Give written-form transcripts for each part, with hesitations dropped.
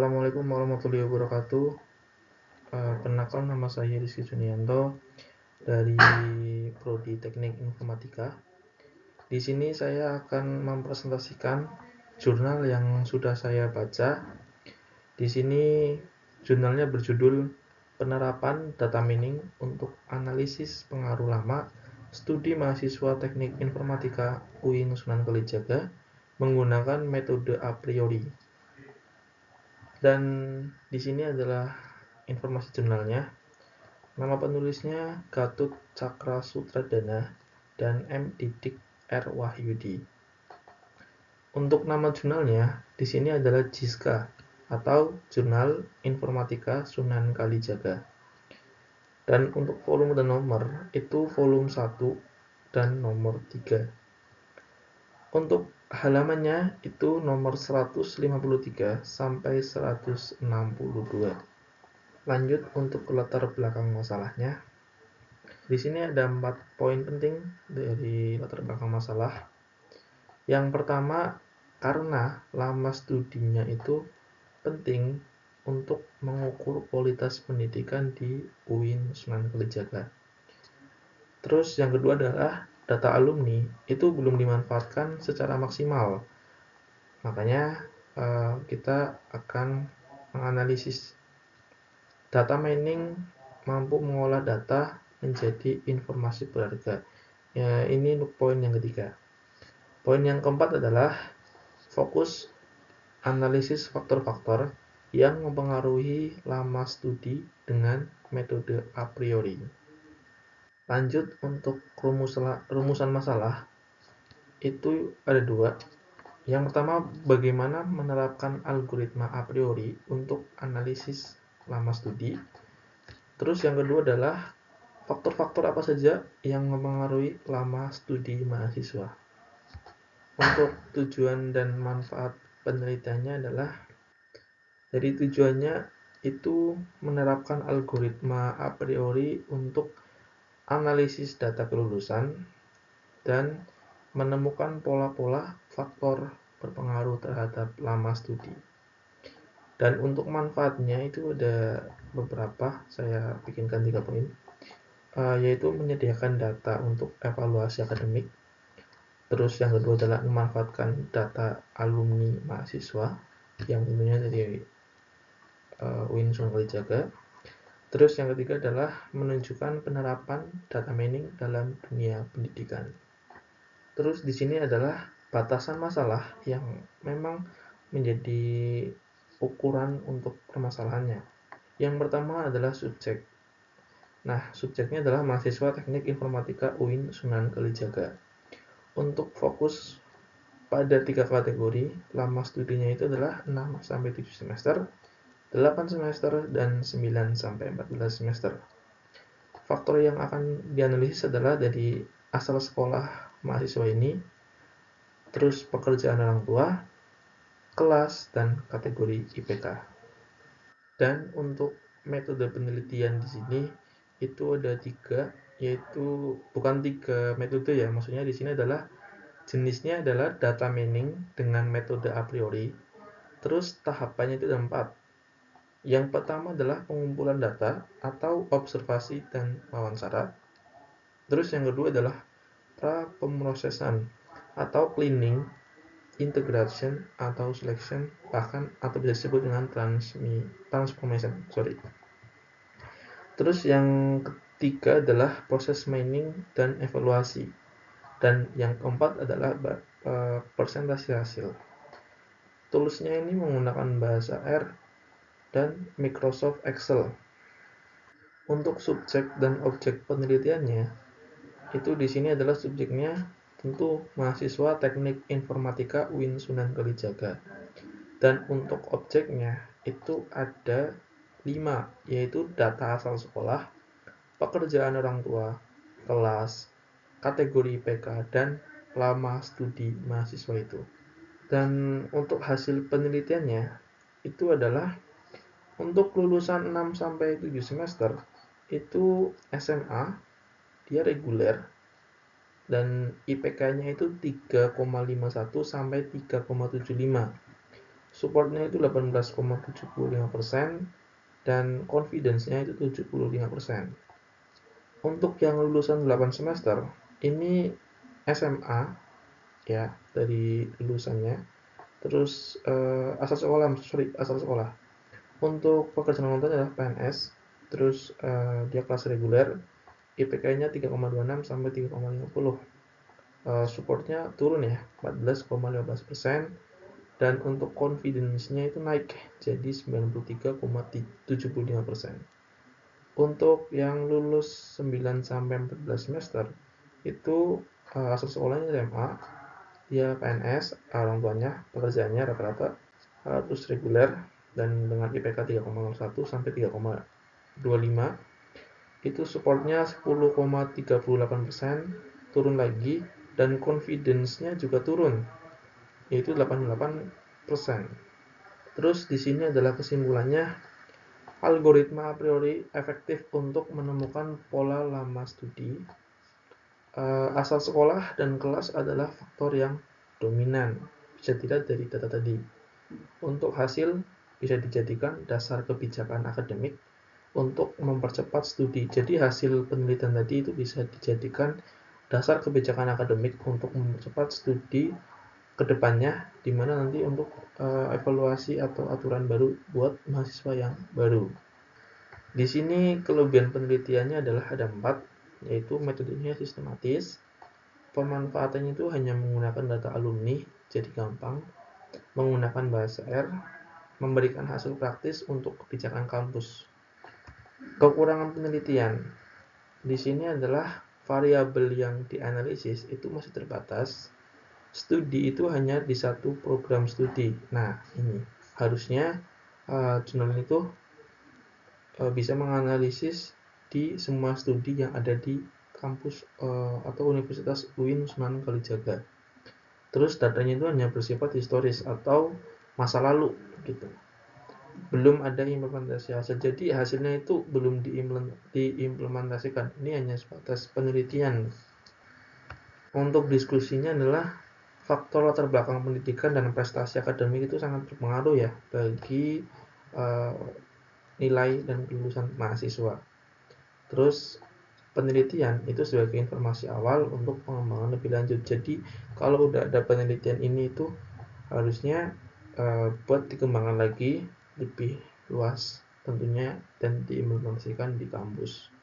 Assalamualaikum warahmatullahi wabarakatuh. Perkenalkan, nama saya Rizky Junianto dari Prodi Teknik Informatika. Di sini saya akan mempresentasikan jurnal yang sudah saya baca. Di sini jurnalnya berjudul Penerapan Data Mining untuk Analisis Pengaruh Lama Studi Mahasiswa Teknik Informatika UIN Sunan Kalijaga menggunakan metode a priori. Dan di sini adalah informasi jurnalnya. Nama penulisnya Gatot Cakra Sutradana dan M. Didik R. Wahyudi. Untuk nama jurnalnya di sini adalah JISKA atau Jurnal Informatika Sunan Kalijaga. Dan untuk volume dan nomor itu volume 1 dan nomor 3. Untuk halamannya itu nomor 153 sampai 162. Lanjut untuk latar belakang masalahnya. Di sini ada 4 poin penting dari latar belakang masalah. Yang pertama, karena lama studinya itu penting untuk mengukur kualitas pendidikan di UIN Sunan Kalijaga. Terus yang kedua adalah data alumni itu belum dimanfaatkan secara maksimal. Makanya kita akan menganalisis. Data mining mampu mengolah data menjadi informasi berharga. Ya, ini poin yang ketiga. Poin yang keempat adalah fokus analisis faktor-faktor yang mempengaruhi lama studi dengan metode a priori. Lanjut untuk rumusan masalah, itu ada 2. Yang pertama, bagaimana menerapkan algoritma a priori untuk analisis lama studi. Terus yang kedua adalah faktor-faktor apa saja yang mempengaruhi lama studi mahasiswa. Untuk tujuan dan manfaat penelitiannya adalah, jadi tujuannya itu menerapkan algoritma a priori untuk analisis data kelulusan dan menemukan pola-pola faktor berpengaruh terhadap lama studi. Dan untuk manfaatnya itu ada beberapa, saya bikinkan 3 poin, yaitu menyediakan data untuk evaluasi akademik. Terus yang kedua adalah memanfaatkan data alumni mahasiswa yang tentunya dari UIN Sunan Kalijaga. Terus yang ketiga adalah menunjukkan penerapan data mining dalam dunia pendidikan. Terus di sini adalah batasan masalah yang memang menjadi ukuran untuk permasalahannya. Yang pertama adalah subjek. Nah, subjeknya adalah mahasiswa Teknik Informatika UIN Sunan Kalijaga. Untuk fokus pada 3 kategori, lama studinya itu adalah 6-7 semester, 8 semester, dan 9-14 semester. Faktor yang akan dianalisis adalah dari asal sekolah mahasiswa ini, terus pekerjaan orang tua, kelas, dan kategori IPK. Dan untuk metode penelitian di sini itu ada 3, yaitu bukan 3 metode ya, maksudnya di sini adalah jenisnya adalah data mining dengan metode a priori. Terus tahapannya itu ada 4. Yang pertama adalah pengumpulan data atau observasi dan wawancara. Terus yang kedua adalah pra-pemrosesan atau cleaning, integration atau selection, bahkan atau bisa disebut dengan transformation. Terus yang ketiga adalah proses mining dan evaluasi. Dan yang keempat adalah presentasi hasil. Toolsnya ini menggunakan bahasa R dan Microsoft Excel. Untuk subjek dan objek penelitiannya, itu di sini adalah subjeknya tentu mahasiswa Teknik Informatika UIN Sunan Kalijaga. Dan untuk objeknya itu ada 5, yaitu data asal sekolah, pekerjaan orang tua, kelas, kategori IPK, dan lama studi mahasiswa itu. Dan untuk hasil penelitiannya itu adalah untuk lulusan 6-7 semester itu SMA dia reguler dan IPK-nya itu 3,51 sampai 3,75. supportnya itu 18,75% dan confidence-nya itu 75%. Untuk yang lulusan 8 semester, ini SMA ya dari lulusannya. Terus asal sekolah. Untuk pekerjaan orang adalah PNS. Terus dia kelas reguler, IPK-nya 3,26 sampai 3,50. Supportnya turun ya, 14,15%. Dan untuk confidence-nya itu naik jadi 93,75%. Untuk yang lulus 9 sampai 14 semester itu asal sekolahnya SMA, dia PNS, orang tuanya pekerjaannya rata-rata harus reguler dan dengan IPK 3,01 sampai 3,25. Itu supportnya 10,38%, turun lagi, dan confidence-nya juga turun yaitu 88%. Terus di sini adalah kesimpulannya, algoritma a priori efektif untuk menemukan pola lama studi. Asal sekolah dan kelas adalah faktor yang dominan, bisa dilihat dari data tadi. Untuk hasil bisa dijadikan dasar kebijakan akademik untuk mempercepat studi. Jadi hasil penelitian tadi itu bisa dijadikan dasar kebijakan akademik untuk mempercepat studi kedepannya, di mana nanti untuk evaluasi atau aturan baru buat mahasiswa yang baru. Di sini kelebihan penelitiannya adalah ada 4, yaitu metodenya sistematis, pemanfaatannya itu hanya menggunakan data alumni, jadi gampang, menggunakan bahasa R, memberikan hasil praktis untuk kebijakan kampus. Kekurangan penelitian di sini adalah variabel yang dianalisis itu masih terbatas. Studi itu hanya di satu program studi. Nah, ini harusnya jurnal itu bisa menganalisis di semua studi yang ada di kampus atau Universitas UIN Sunan Kalijaga. Terus datanya itu hanya bersifat historis atau masa lalu gitu. Belum ada implementasi hasil. Jadi hasilnya itu belum diimplementasikan. Ini hanya sebatas penelitian. Untuk diskusinya adalah faktor latar belakang pendidikan dan prestasi akademik itu sangat berpengaruh ya bagi nilai dan kelulusan mahasiswa. Terus penelitian itu sebagai informasi awal untuk pengembangan lebih lanjut. Jadi kalau udah ada penelitian ini itu harusnya buat dikembangkan lagi lebih luas tentunya dan diimplementasikan di kampus.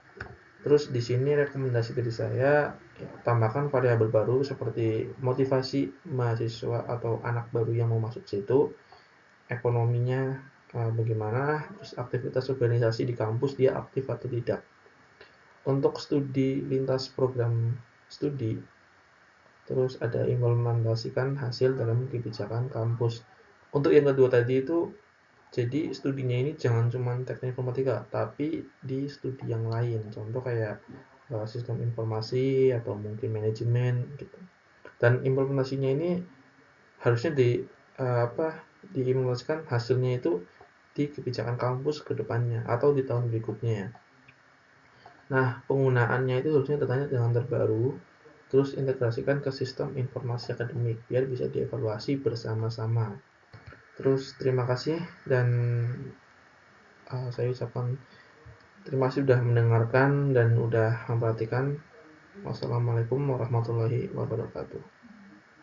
Terus di sini rekomendasi dari saya ya, tambahkan variabel baru seperti motivasi mahasiswa atau anak baru yang mau masuk situ, ekonominya bagaimana, terus aktivitas organisasi di kampus dia aktif atau tidak. Untuk studi lintas program studi, terus ada implementasikan hasil dalam kebijakan kampus. Untuk yang kedua tadi itu, jadi studinya ini jangan cuma teknik informatika, tapi di studi yang lain. Contoh kayak sistem informasi atau mungkin manajemen gitu. Dan implementasinya ini harusnya diimplementasikan hasilnya itu di kebijakan kampus ke depannya atau di tahun berikutnya. Nah, penggunaannya itu harusnya datanya dengan terbaru, terus integrasikan ke sistem informasi akademik biar bisa dievaluasi bersama-sama. Terus terima kasih dan saya ucapkan terima kasih sudah mendengarkan dan sudah memperhatikan. Wassalamualaikum warahmatullahi wabarakatuh.